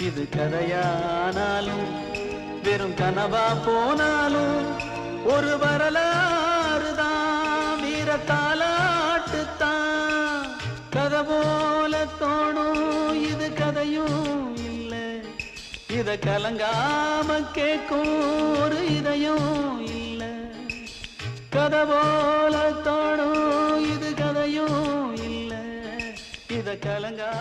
இது கதையானாலும் வெறும் கனவா போனாலும் ஒரு வரலாறு தான், வீர தாலாட்டுத்தான். கதை போல தோணும் இது கதையும் இல்லை, இத கலங்காம கேட்கும் ஒரு இதயம் இல்லை. கதை போல தோணும் இது கதையும் இல்லை, இத கலங்கா